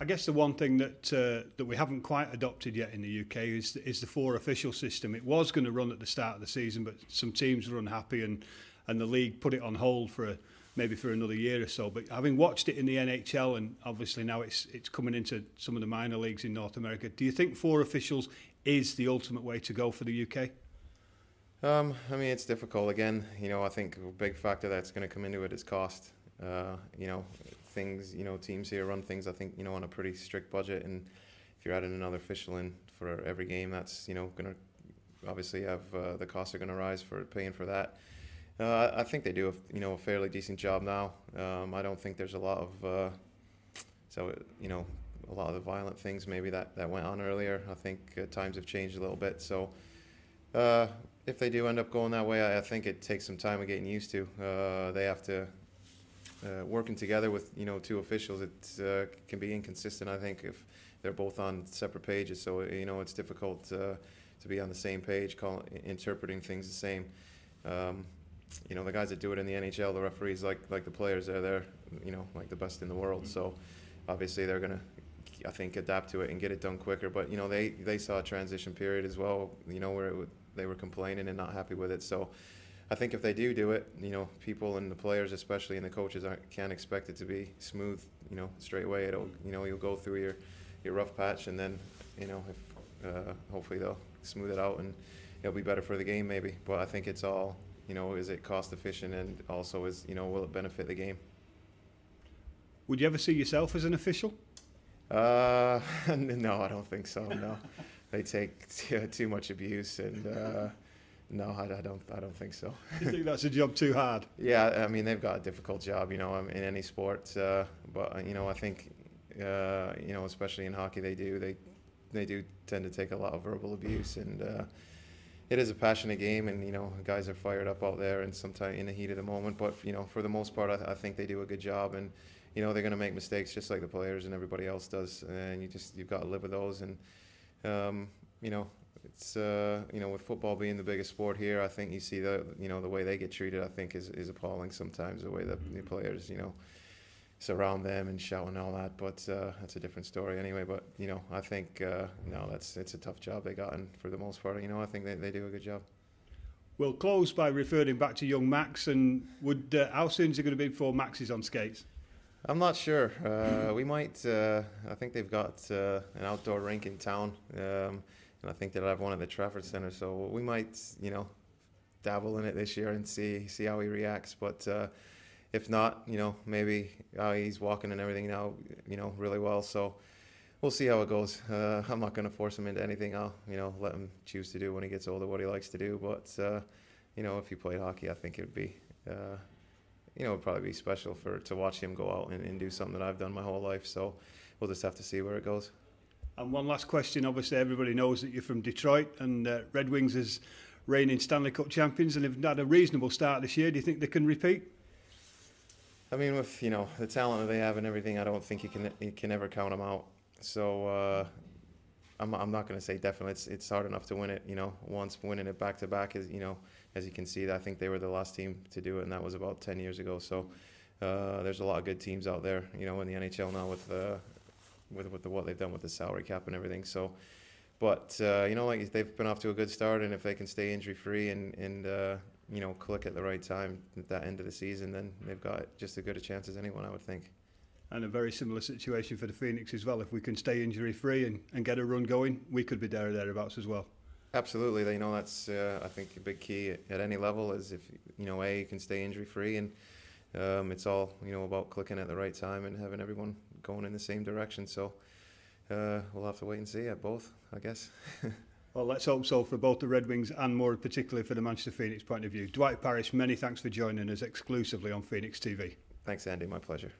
I guess the one thing that we haven't quite adopted yet in the UK is the four official system. It was going to run at the start of the season, but some teams were unhappy and the league put it on hold for maybe for another year or so. But having watched it in the NHL, and obviously now it's coming into some of the minor leagues in North America, do you think four officials is the ultimate way to go for the UK? I mean, it's difficult. Again, I think a big factor that's going to come into it is cost. Things, teams here run things, I think, on a pretty strict budget. And if you're adding another official in for every game, that's, going to obviously have the costs are going to rise for paying for that. I think they do a fairly decent job now. I don't think there's a lot of, a lot of the violent things maybe that went on earlier. I think times have changed a little bit. So if they do end up going that way, I think it takes some time of getting used to. They have to working together with two officials. It can be inconsistent, I think, if they're both on separate pages. So it's difficult to be on the same page, interpreting things the same. The guys that do it in the NHL, the referees, like the players, they're like the best in the world. So obviously they're gonna, I think, adapt to it and get it done quicker. But they saw a transition period as well, where they were complaining and not happy with it. So I think if they do it, people and the players, especially, and the coaches can't expect it to be smooth, straight away. You'll go through your rough patch, and then if hopefully they'll smooth it out and it'll be better for the game maybe. But I think it's all, is it cost efficient, and also will it benefit the game? Would you ever see yourself as an official? No, I don't think so. No, they take too much abuse, and no, I don't think so. You think that's a job too hard? Yeah, I mean, they've got a difficult job, in any sport. But I think, especially in hockey, they do tend to take a lot of verbal abuse, and it is a passionate game, and guys are fired up out there, and sometimes in the heat of the moment. But for the most part, I think they do a good job, and they're going to make mistakes just like the players and everybody else does, and you've got to live with those. And it's with football being the biggest sport here, I think you see the way they get treated, I think is appalling sometimes, the way that the players surround them and shout and all that. But that's a different story anyway. But I think no, it's a tough job they got, and for the most part, I think they do a good job. We'll close by referring back to young Max, and how soon is it going to be before Max is on skates? I'm not sure. We might. I think they've got an outdoor rink in town, and I think they'll have one at the Trafford Centre. So we might, dabble in it this year and see how he reacts. But if not, maybe he's walking and everything now, really well. So we'll see how it goes. I'm not going to force him into anything. I'll, let him choose to do when he gets older what he likes to do. But if he played hockey, I think it would be. It'd probably be special to watch him go out and do something that I've done my whole life. So we'll just have to see where it goes. And one last question. Obviously, everybody knows that you're from Detroit, and Red Wings is reigning Stanley Cup champions, and they've had a reasonable start this year. Do you think they can repeat? I mean, with the talent that they have and everything, I don't think you can ever count them out. So I'm not going to say definitely. It's hard enough to win it. Once winning it back to back is as you can see, I think they were the last team to do it, and that was about 10 years ago. So there's a lot of good teams out there, in the NHL now with what they've done with the salary cap and everything. So, but like they've been off to a good start, and if they can stay injury free and click at the right time at that end of the season, then they've got just as good a chance as anyone, I would think. And a very similar situation for the Phoenix as well. If we can stay injury free and get a run going, we could be there or thereabouts as well. Absolutely, that's I think a big key at any level is if you can stay injury free, and it's all about clicking at the right time and having everyone going in the same direction. So we'll have to wait and see at both, I guess. Well, let's hope so for both the Red Wings and more particularly for the Manchester Phoenix point of view. Dwight Parrish, many thanks for joining us exclusively on Phoenix TV. Thanks, Andy. My pleasure.